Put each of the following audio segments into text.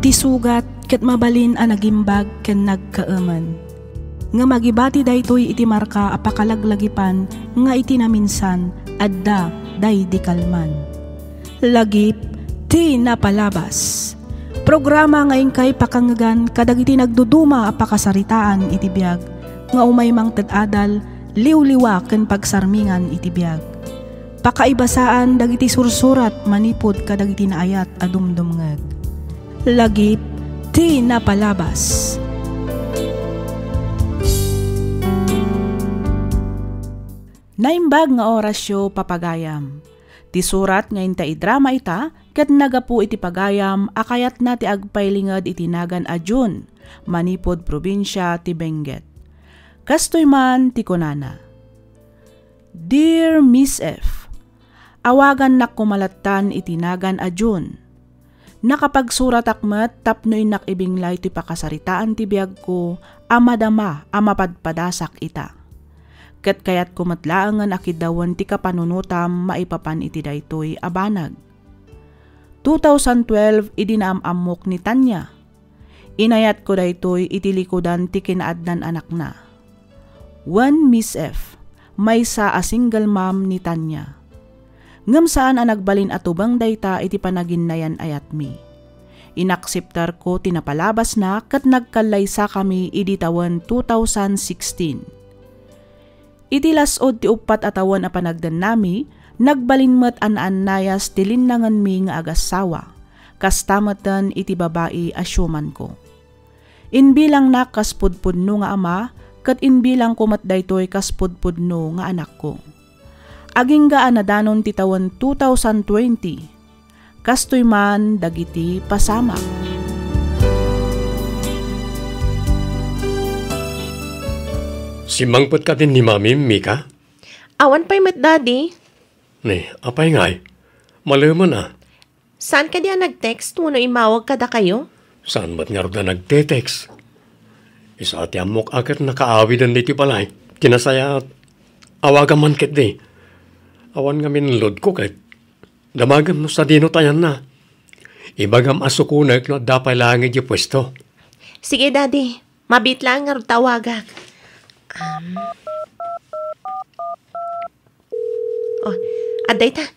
Iti sugat ket mabalin a nagimbag ken nagkaaman. Nga magibati daytoy iti marka a pakalaglagipan nga iti naminsan adda day di kalman. Lagip ti napalabas. Programa ngayon kay pakangagan kadagiti nagduduma a pakasaritaan iti biag nga umaymang ted-adal liwliwa ken pagsarmingan iti biag. Pakaibasaan dagiti sursurat manipod kadagiti naayat a dumdumngeg. Lagip ti napalabas. Naimbag nga orasyo papagayam. Ti surat nga inta idrama ita, ket nagapu iti pagayam, akayat na ti agpailingad iti nagan a June, manipod probinsya ti Benguet. Kastoy man ti kunana. Dear Miss F, awagan nak kumalatan iti nagan a June. Nakapagsurat akmet tapno inak ibinglay ti pakasaritaan ti biag ko, amadama amapadpadasak ita. Ket kayat kumatlaangan akidawan ti kapanunutam maipapan iti daytoy abanag. 2012 idinaamamok ni Tanya. Inayat ko daytoy iti likodan ti kinaadnan anak na. One Miss F, maysa a single mom ni Tanya. Ngem saan a nagbalin atubang dayta iti panaginnayan ayat mi. Inakseptar ko tinapalabas na ket nagkalaysa kami idi tawen 2016. Iti lasod ti upat atawan a panagdan nami, nagbalinmet an-annayas ti linnangan mi nga agasawa, kastamatan iti babae asyuman ko. Inbilang na kaspudpudno nga ama, kat inbilang kumat daytoy kaspudpudno nga anak ko. Aging gaan na danon ti tawen 2020, kastoy man dagiti pasama. Simangpot ka din ni Mami, Mika? Awan pa'y met, Daddy. Ni, apay ngay. Malaman na. Saan ka diya nag-text no imawag kada kayo? Saan ba't nga rin na nagte-text? Isa ati amok akat nakaawidan dito palay. Kinasaya awagan man ket di. Awan nga minlod ko ket. Damagam no sa dino tayan na. Ibagam asukunak no dapay langit yung pwesto. Sige, Daddy. Mabit lang nga rin tawagak. Aday ta.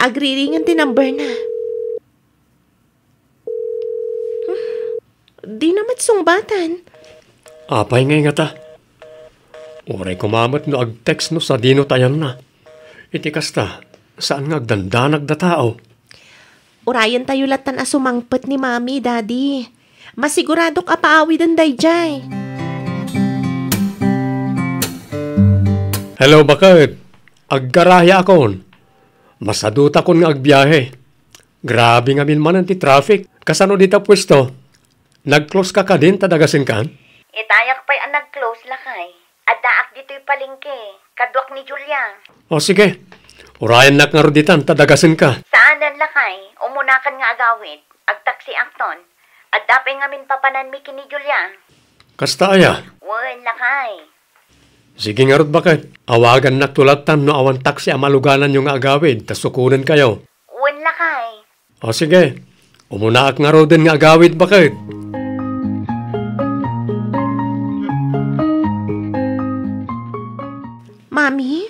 Agriringan ti number na. Di naman sungbatan. Apay ngay nga ta. Uray kumamat no ag-text no sa dino tayan na. Iti kasta, saan nga agdandanag da tao? Urayan tayo latan asumangpet ni Mami, Daddy. Masigurado ka paawi dan dayjay. Hello, bakit? Aggaraya akon. Masaduta kon nga agbiyahe. Grabe nga minmanan ti traffic. Kasano dita pwesto? Nag-close ka din, tadagasin kan? Itayak pa'y ang nag-close lakay. Addaak dito'y palingke. Kadwak ni Julia. O sige. Urayan nak nga roditan, tadagasin ka. Saanan lakay? Umunakan nga agawid. Agtaksi akton. Addapay nga min papanan mi kini Julia. Kasta aya? Wen lakay. Sige nga rod bakit? Awagan na tulatan no awan taksi amaluganan yung agawid, tas sukunan kayo. Wen lakay. O sige, umunaak nga rodin nga agawid bakit? Mami?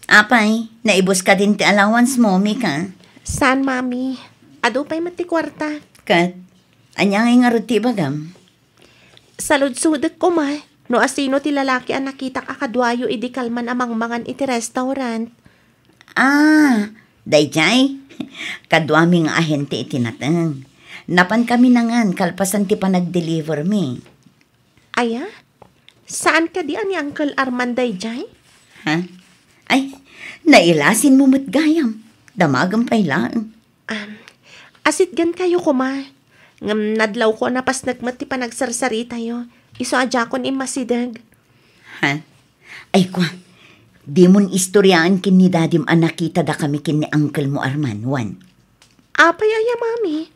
Apay, naibos ka din ti allowance mo, Mika. Saan, Mami? Ado pa'y mati kwarta. Kat, anyangay nga rod ti bagam. Salud-sudet ko, ma. No asino ti lalaki ang nakita akadwayo idi kalman amang mangan iti restaurant. Dayjay. Kadwaming ahente iti natang. Napan kami nangan kalpasan ti panag-deliver mi. Aya? Saan ka di ani Uncle Armand dayjay? Ha? Ay, nailasin mo matgayam. Damagam pa'y lang. Asit gan kayo kuma. Ngam nadlaw ko na pas nagmat ti panagsarsari tayo. Iso adya kon imasidag. Ha? Ay kwa, di mon istoryaan kin ni dadim ang nakita da kami kin ni Uncle mo Arman, Wan. Apay aya, Mami.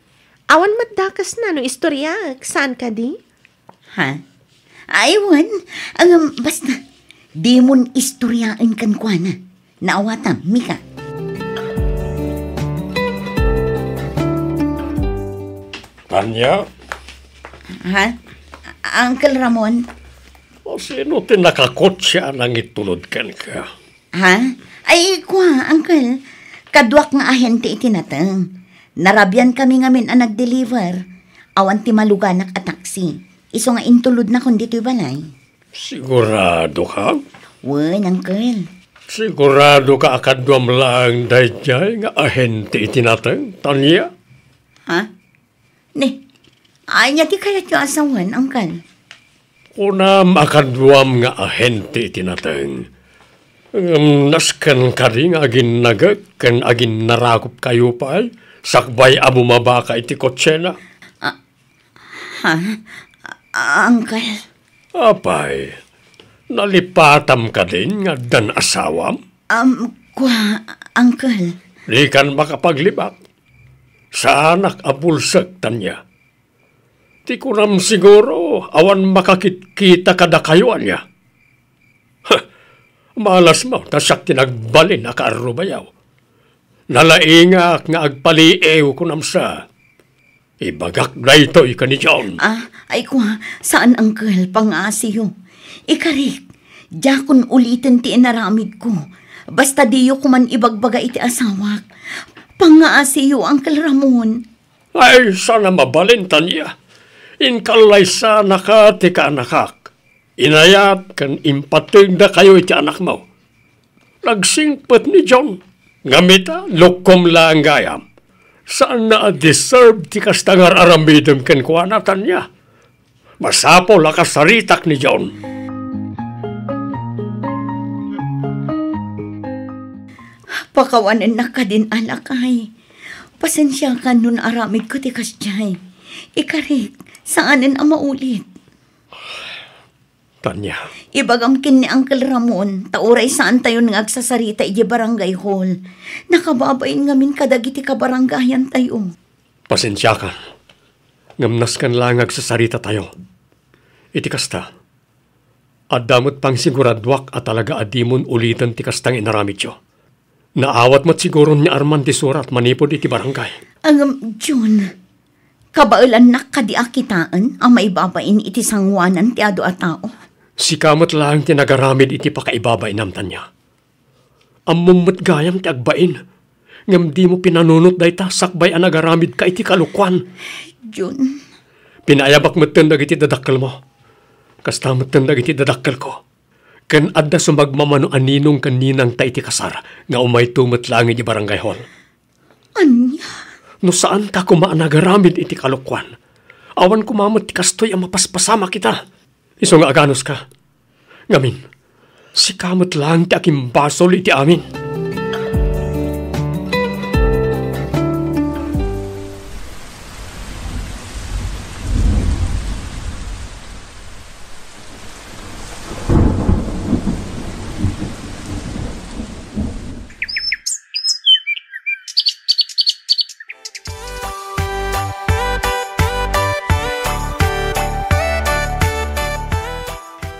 Awan maddakas na no istorya. Saan ka di? Ha? Ay, Wan. Basta, di mon istoryaan kan kwa na. Naawatam, Mika. Tanya, Ha? Uncle Ramon? o sino tinakakotsa nang itulod kan ka? Ha? Ay, Uncle. Kadwak nga ahente itinatang. Narabyan kami ngamin ang nag-deliver. Awan ti maluganak a taxi. Iso nga intulod na kundi to'y balay. Sigurado ka? Wen, Uncle. Sigurado ka akadwam lang dayjay nga ahente itinatang, Tanya? Ha? Ay, ti kaya tiyo asawan, Uncle. Unam akadwam nga ahente itinatang. Naskan ka rin agin nagag, kan agin narakop kayo pa ay, sakbay abo mabaka iti kotsena. Ha? Uncle. Apay, nalipatam ka din nga dan asawam? Uncle. Di kan makapaglibak. Sa anak abulsag, Tanya. Ti kuram siguro, awan makakita kada kayo niya. Malas mo, tasak tinagbalin na kaarubayaw. Nalaingak nga agpaliew kunam sa. Ibagak na ito ikanijaon. Ay saan, Uncle? Pangasiyo. Ikarik, jakon ulitin ti inaramid ko. Basta diyo kuman ibagbaga iti asawak. Pangasiyo, Uncle Ramon. Ay, sana mabalin, Tanya. Inkalay sana ka, tika anakak. Inayat kan impatig na kayo iti anak mo. Nagsingpet ni John. Ngamita, lokom lang gayam. Saan na deserve ti kastangar aramidem ken kuanatan niya? Masapo lakas saritak ni John. Pakawanan na ka din, alakay. Pasensya ka nun aramid ko ti kasyay. Ikarik, saanin ang maulit? Tanya. Ibagam kin ni Uncle Ramon, tauray saan tayo ngagsasarita iti barangay hall. Nakababain ngamin kadagiti ka baranggayan tayo. Pasensya ka. Ngamnas kan lang agsasarita tayo. Iti kasta. Adamot pang siguradwak at talaga adimon ulitan ti kastang inaramid yo. Naawat mo't siguro ni Arman ti surat manipod iti barangay. John, kabailan na kadiakitaan ang maibabain iti sangwanan ti ado a tao. Si kamot lang tinagaramid iti pakaibabay namtan niya. Ammumot gayam ti agbain. Ngam di mo pinanunot day ta sakbay ang nagaramid ka iti kalukwan. John. Pinayabak mo't iti dadakkel mo. Kasta mo't iti dadakkel ko. Ken adda sumagmamano aninong kaninang ta iti kasar nga umay tumot lang iti barangay hall. Anya? No saan ka kumaan nagaramid iti kalukwan? Awan kumamot ti kastoy ang mapaspasama kita. Iso nga aganos ka. Ngamin, si kamot lang ti akimbasol iti amin.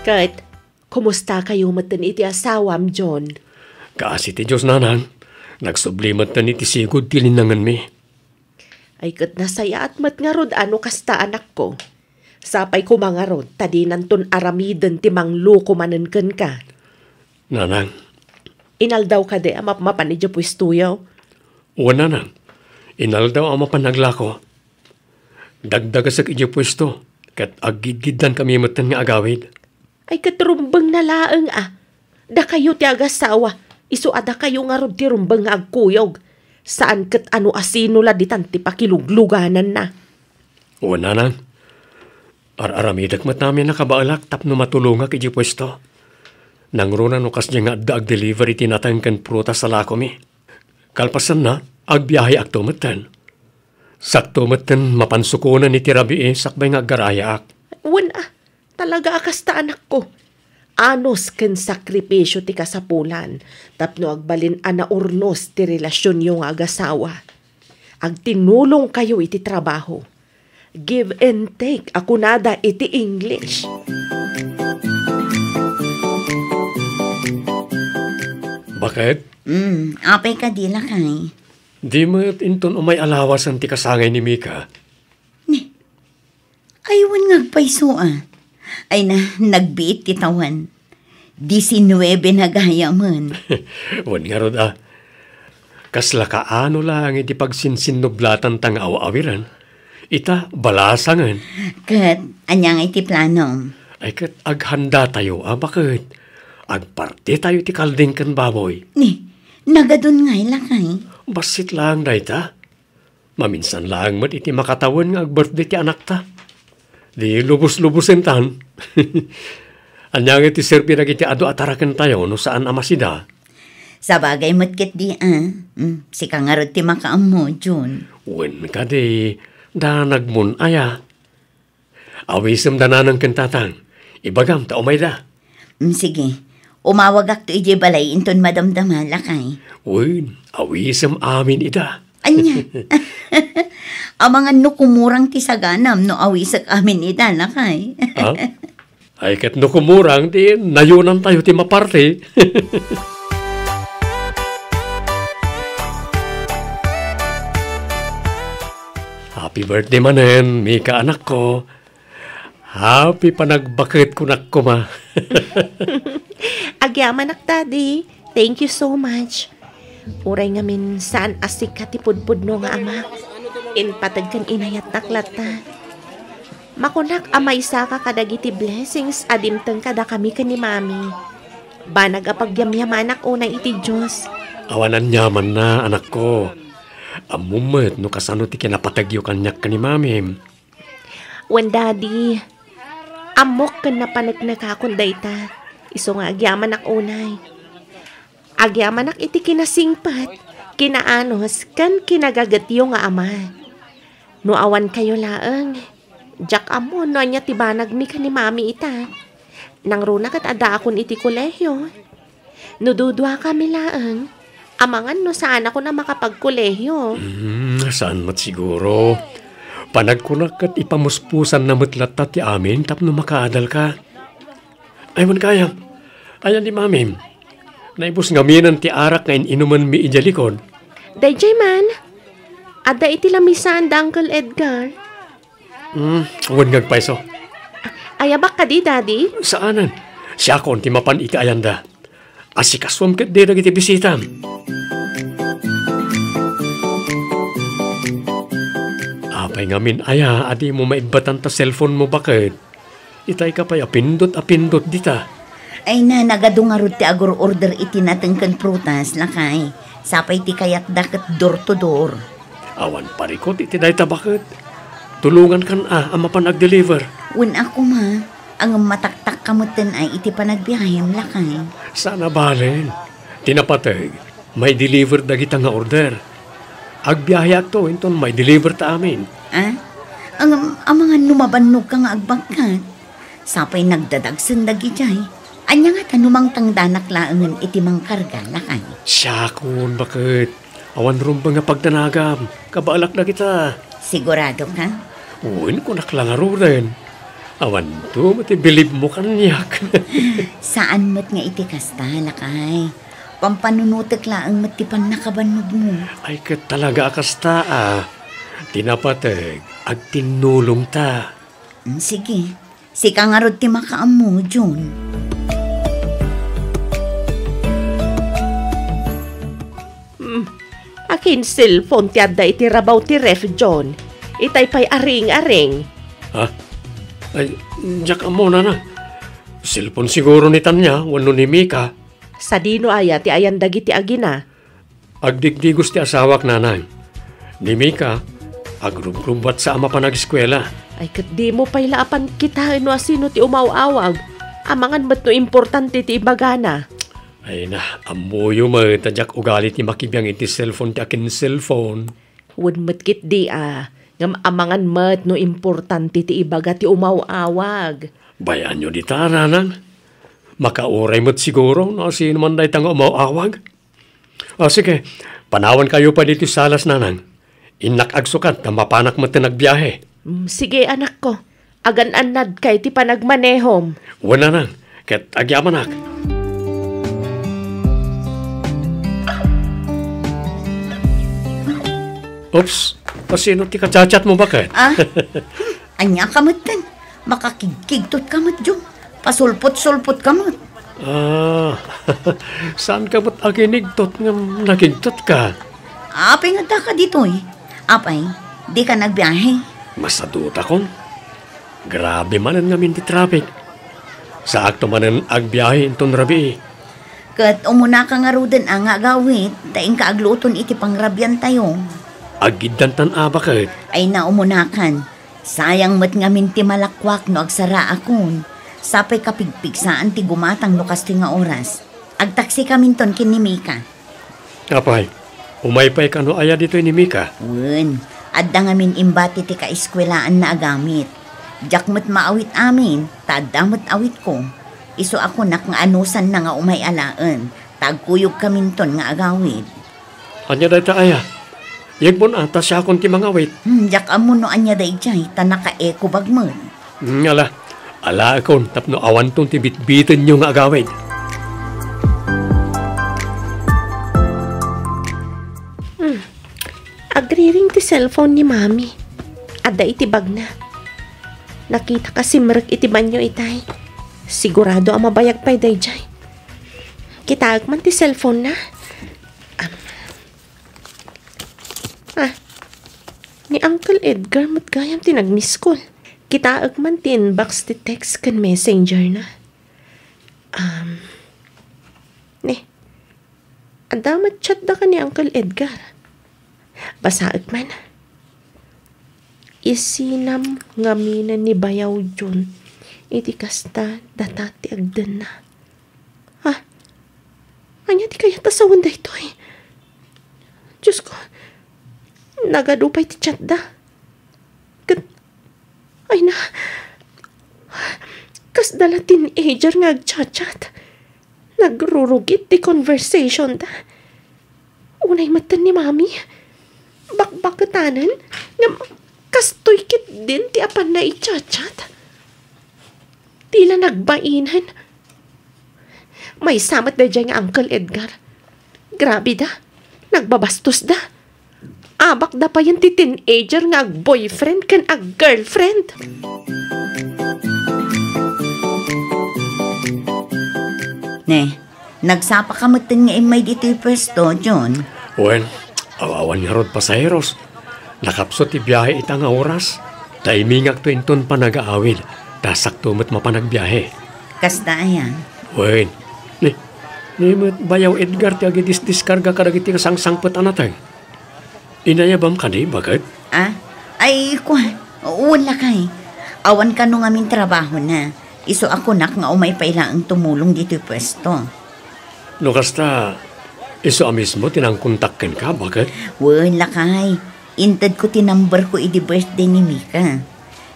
Kurt, kumusta kayo matan iti asawam, John? Kaasi ti Diyos nanan, nagsublimat na iti sigod tilinangan mi. Ay kat nasaya at matngarod ano kasta anak ko. Sapay ko mangarod, tadinan ton aramiden ti mangluko manen ken ka. Nanang. Inaldaw ka de mapan iti pwestuyaw? O nanang, inaldaw ang mapanaglako. Dagdagasag iti pwesto, kat agigiddan kami matan nga agawid. Ay katrumbang na laeng Da kayo ti agasawa, iso ada kayo nga rod ti rumbang nga agkuyog. Saan kat ano asino la ditan ti pakilugluganan na. O nanang, aramidak mat namin nakabaalak tapno matulungak iti pwesto. Nangruna no kas nga daag delivery tinatangkan pruta sa lako mi. Kalpasan na, agbiyahe akto matan. Sakto matan mapansukunan ni tirabi sakbay nga garaya ak. Talaga akasta anak ko. Anos ken sakripisyo ti kasapulan, tapno agbalin ana urnos ti relasyon yung agasawa. Agtinulong kayo iti trabaho. Give and take, ako nada iti English. Bakit? Apay ka dila kay. Di mo inton umay alawasan ti kasangay ni Mika. Ni, Aywan ngagpaiso Ay na, nagbiit kitawan. 19 na gaya man. Wan nga rod Kasla kaano lang iti pagsinsinublatan tang awawiran. Ita balasangan. Kat, anyang iti plano. Ay kat aghanda tayo, bakit? Agparte tayo ti kalding kan baboy. Ni, nagadun ngay lakay. Basit lang na ita. Maminsan lang mat iti makatawan nga ag-birthday ti anak ta. Di lubos-lubusin tan. Anyang iti serpi na iti ado atarakan tayo no saan amasida. Sa bagay matkit di si kangarod ti makaam mo, Jun. Wen ka di, danagmun aya. Awisem dananang kentatang. Ibagam ta umay da. Sige, umawag ak to ije balay inton madamdaman lakay. Wen, awisem amin ida. Anya, amangan no kumurang ti saganam no awisak amin ida lakay. Ay kat no kumurang di nayunan tayo ti maparte. Happy birthday manen, Mika anak ko. Happy panagbakit kunak ko ma. Agyaman ak, Daddy. Thank you so much. Uray nga min saan asik ka ti pudpudno nga ama. Inpatag kan inayat naklata. Makunak amay sa ka kadagiti blessings adimteng kada kami ka ni Mami. Banag apagyamyamanak unay iti Diyos. Awanan nyaman na anak ko. Amumet no kasano ti kinapatagyo kanyak ka ni Mami. Wen Daddy, amok kan napanagnakakon dayta. Iso nga agyaman ak unay. Agyaman ak iti kinasingpat, kinaanos kan kinagagatyo nga ama. No awan kayo laeng, jak amo no anya tibanag mi ka ni Mami ita. Nang runa kat ada akon iti kolehyo. No dudwa kami laeng, amangan no saan ako na makapagkolehyo. Saan mat siguro? Panagkunak at ipamuspusan na matlatat ti amin tapno makaadal ka. Aywan kaya. Ayan di Mami. Naibus ngaminan ti arak ngayon inuman mi ijalikod. Dayjay man. Ada iti lamisan da Uncle Edgar. Huwag ngagpaiso. Ayabak ka di, Daddy? Saanan? Siya kon ti mapan iti ayanda. Asikaswam kat di nagiti bisita. Apay ngamin aya, adi mo maibatan ta cellphone mo bakit? Itay ka pa'y apindot dita. Ay na, nagadungarod ti agor order iti natengken prutas lakay. Sapay ti kayat daket door to door. Awan parikot iti dayta bakit? Tulungan kan ang mapanag-deliver. Wen ako ma, ang mataktak kamutin ay iti panagbiyahem lakay. Sana balen. Tinapatag, may deliver dagita nga order. Agbiyahe akto, inton may deliver ta amin. Ang mga numabanog ka nga agbangkat. Sapay nagdadagsan dagi jay. Anya nga tanumang tangdanak laangan iti mang karga lakay. Siya kun, bakit? Awan rumba nga pagdanagam. Kabaalak na kita. Sigurado ka? Uwin ko naklangaro rin. Awan to, matibilib mo kanyak. Saan mo't nga iti kasta lakay? Pampanunutek laang matipan nakabanog mo. Ay kat talaga akasta Tinapatag, ag tinulong ta. Sige, si kangarod ti makaam mo, Jun. Akin cellphone ti adda iti rabaw ti ref, John. Itay pa'y aring-aring. Ay, jak mo na. Cellphone siguro ni Tanya, wano ni Mika. Sa dino aya ti ayan dagiti agina. Agdigdigos ti asawak nanay. Ni Mika, agrumbat sa ama pa nag-eskwela. Ay kat di mo pa'y laapan kita no asino ti umawawag. Amangan ba't no importante ti ibagana. Ay na, amoyo mo, tadyak ugalit ni makibiyang iti cellphone ti akin cellphone. Wad matkit di ngam amangan mat no importante ti ibaga ti umawawag. Bayan nyo di taranang. Makauray mo't siguro no sino man dahi tanga umawawag. Sige, panawan kayo pa dito salas nanang. Inak agsukat na mapanak mo tinagbiyahe. Sige anak ko, agan-anad kay ti panagmanehom. Wala nang, ket agyaman ak. Oops, pasino ti kachat mo bakit? Anya kamot kan, makakigkigtot kamot jo. Pasulpot-sulpot kamot. Saan ka ba't aginigtot nga nagigtot ka? Apay nga ka dito eh. Apay, di ka nagbiyahe. Masaduta kon. Grabe manan ngamin di traffic. Sa akto manan agbiyahe inton rabi. Kat umuna ka nga rudan ang agawit, daing ka agluton iti pangrabyan tayo. Agiddantan abakit. Ay na umunakan. Sayang mat ngamin ti malakwak no agsara akon. Sapay kapigpigsaan ti gumatang no kasto nga oras. Agtaksi kamin ton kin ni Mika. Apay, umaypay ka no aya dito ni Mika. Wen, adda ngamin imbati ti kaeskwelaan na agamit. Jakmat maawit amin, tadamot awit ko. Iso ako nak nga anusan na nga umay alaan. Tagkuyog kamin ton nga agawit. Anya day ta aya? Yegbon ata siya akong ti mga awit. Jak amo no anya day jay, tanaka eko bagman. Ala akon tapno awan tong ti bitbitin nyo nga agawit. Agriring ti cellphone ni Mami. Adda iti bag na. Nakita ka si Merk iti banyo itay. Sigurado ang mabayag pa'y dayjay. Kitaag man ti cellphone na. Ni Uncle Edgar matgayam ti nag-miss call. Kitaag man ti inbox ti text kan messenger na. Adamat chat da ka ni Uncle Edgar. Basaag man. Isinam ngaminan ni Bayaw Jun. Iti kasta datati agdan na. Anya ti kaya tasawan da ito eh. Diyos ko, nagadupay ti chat da. Ay na, kas dala teenager nga agchat-chat. Nagrurugit ti conversation da. Unay matan ni Mami. Bakbakatanan nga kastoy kit din ti apan na i-chat-chat. Tila nagbainan. May samat da dyan nga Uncle Edgar. Grabe da. Nagbabastos da. Abak da pa yan ti teenager nga ag-boyfriend kan ag-girlfriend. Ne, nagsapa ka matin nga imay dito yung pwesto, John. Wen, awawan nga rod pasaheros. Nakapso ti biyahe ita nga oras. Taimingak to inton pa nag-aawid. Tasak tumot mapanagbiyahe. Kasta ayan. Wen, ni Bayaw Edgar ti agidis-diskarga kadagiti kasangsangpet anatay. Inayabam ka di, bakit? Ay, wala kay. Awan ka nung aming trabaho na. Iso ako nak nga umay pailaang tumulong dito yung pwesto. No kasta, iso mismo tinangkontakken ka, bakit? Wala kay. Intad ko tinumber ko iti birthday ni Mika.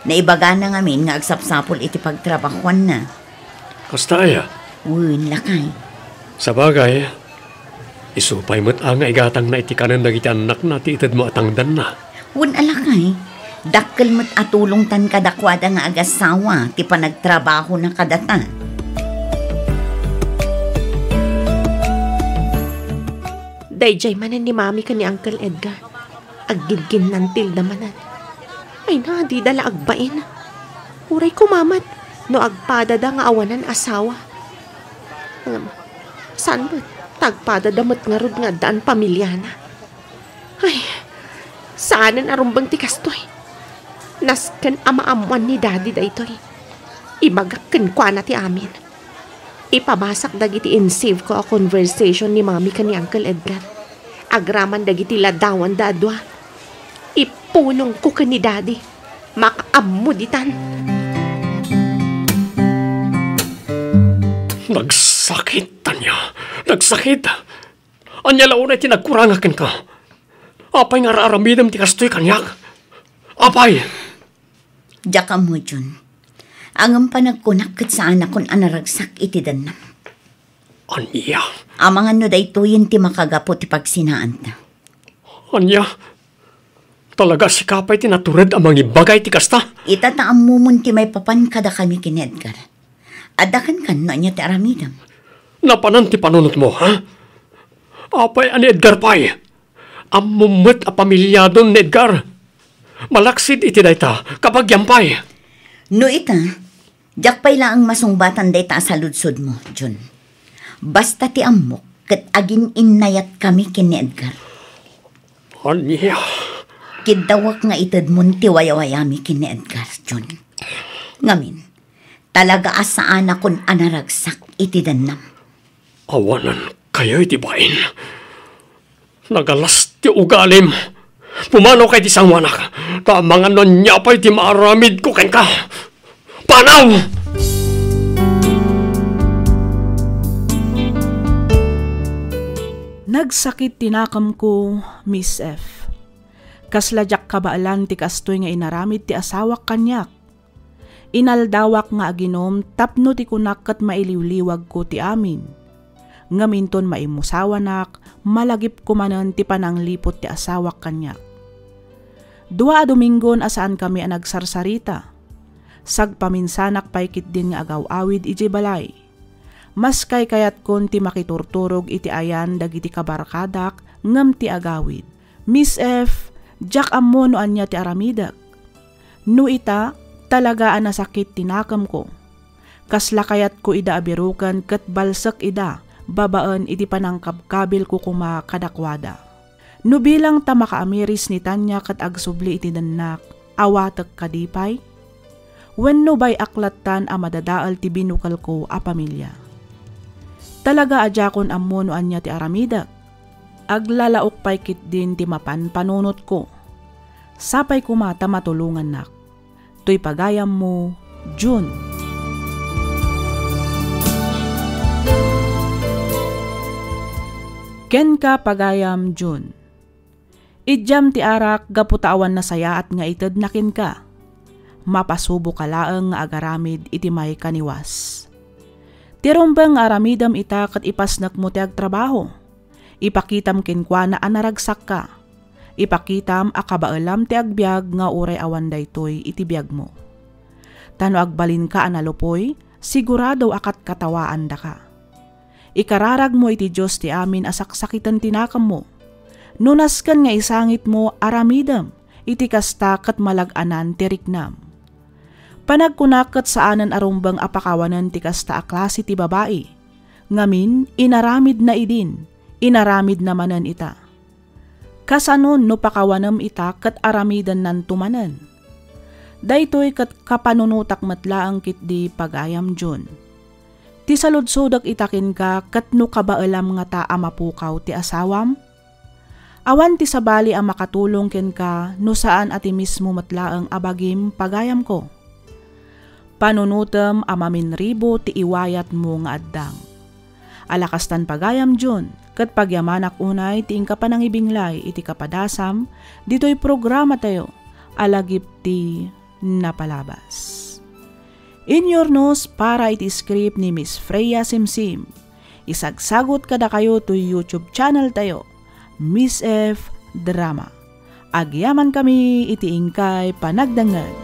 Naibaga na ngamin nga agsapsapol iti pagtrabahuan na. Kasta aya? Wala kay. Sa bagay, isupay mo't nga igatang na itikanan dagiti anak na ti itad mo atangdan na. Wala kay. Dakkel mo't atulong tan kadakwada nga agasawa ti panagtrabaho na kadata. Dayjay manan ni Mami ka ni Uncle Edgar. Aggilgin ng tilda manan. Ay na, di dala agbain. Uray kumamat, no agpadada nga awanan asawa. Saan ba? Tagpadadamot nga rod nga daan pamilya na. Ay, saanan arumbang tikastoy. Nasken amaamuan ni Daddy daytoy. Ibagakken kwa na ti amin. Ipabasak dagiti in-save ko a conversation ni Mami ka ni Uncle Edgar. Agraman dagiti ladawan dadwa. Ipunong ko ka ni Daddy. Makaamuditan. Nagsakit, Tanya. Nagsakit. Anya launay tinagkurangakin ka. Apay nga raaramidam ti kastoy kanyak. Apay! Diyaka mo, Jun. Ang panagkunak kat sa anak kon anaragsak iti danam. Anya? Amang ano da ito yun ti makagapo ti pagsinaan ta. Anya? Talaga si kapay tinatured amang ibagay ti kasta? Itataam mo ti may papan kada kami kin Edgar. Adakan kan na niya ti aramidam. Napanan ti panunot mo, ha? Apay ani Edgar pay. Amumot a pamilyadon ni Edgar. Malaksid iti dayta kapag yampay. No ita, jakpay lang ang masungbatan dayta sa ludsod mo, Jun. Basta ti amok, kat agin innayat kami kini Edgar. Anya? Kidawak nga itad mo ti wayawayami kini Edgar, Jun. Ngamin, talaga asaan akong anaragsak iti danam. Awanan kayo iti bain. Nagalas ti ugalim. Pumano kay ti sangwanak. Tamangan nun niya pa'y ti maaramid ko ken ka. Panaw! Nagsakit tinakam ko, Miss F. Kasladyak kabaalan ti kastoy nga inaramid ti asawak kanyak. Inaldawak nga aginom tapno ti kunak kat mailiwliwag ko ti amin. Ngaminton maimusawanak, malagip kumanan ti pananglipot ti asawak kanyak. 2 Domingon asaan kami ang nagsarsarita. Sagpaminsanak paikit din nga agaw-awid iti balay. Mas kay kayat kon ti makiturturog iti ayan dagiti kabarkadak ngem ti agawid. Miss F, jak ammo no anya ti aramidak. No ita, talaga ang nasakit tinakam ko. Kasla kayat ko ida abirukan kat balsak ida, babaan iti panangkabkabil ko kumakadakwada. No bilang ta makaamiris ni Tanya kat agsubli iti dannak, awatek kadipay. Wenno bay aklatan a madadaal ti binukal ko a pamilya. Talaga adjakon ammo no anya ti aramidak. Aglalaok pay kit din ti mapan panunot ko. Sapay kumata matulungan nak. To'y pagayam mo, June. Ken ka pagayam, June. Idyam ti arak gaputawan na saya at nga ited nakin ka. Mapasubo ka laeng nga agaramid iti may kaniwas. Tirombang aramidam ita kat ipasnak mo ti agtrabaho. Ipakitam kinkwa na anaragsak ka. Ipakitam akabaalam ti agbyag nga uray awan daytoy iti biyag mo. Tano agbalin ka analopoy, sigurado akat katawaan da ka. Ikararag mo iti Diyos ti amin asaksakitan tinakam mo. Nunaskan nga isangit mo aramidam, iti kasta kat malaganan ti riknam. Panagkunakat saanan arumbang apakawanan ti kasta a klase ti babae. Ngamin, inaramid na idin, inaramid namanan ita. Kasanon no pakawanam ita kat aramidan nan tumanan. Daytoy kat kapanunutak matlaang kit di pagayam Jun. Ti saludsodak itakin ka kat no kabaalam nga ta amapukaw ti asawam. Awan ti sabali ang makatulong ken ka no saan ati mismo matlaang abagim pagayam ko. Panunutem amaminribo ti iwayat mo nga addang. Alakastan pagayam Jun. Kat pagyamanak unay ti ingka panangibinglay iti kapadasam, dito'y programa tayo, alagip ti napalabas. Inyornos para iti script ni Miss Freya Simsim. Isagsagot kada kayo to YouTube channel tayo, Miss F Drama. Agyaman kami iti ingkay panagdangag.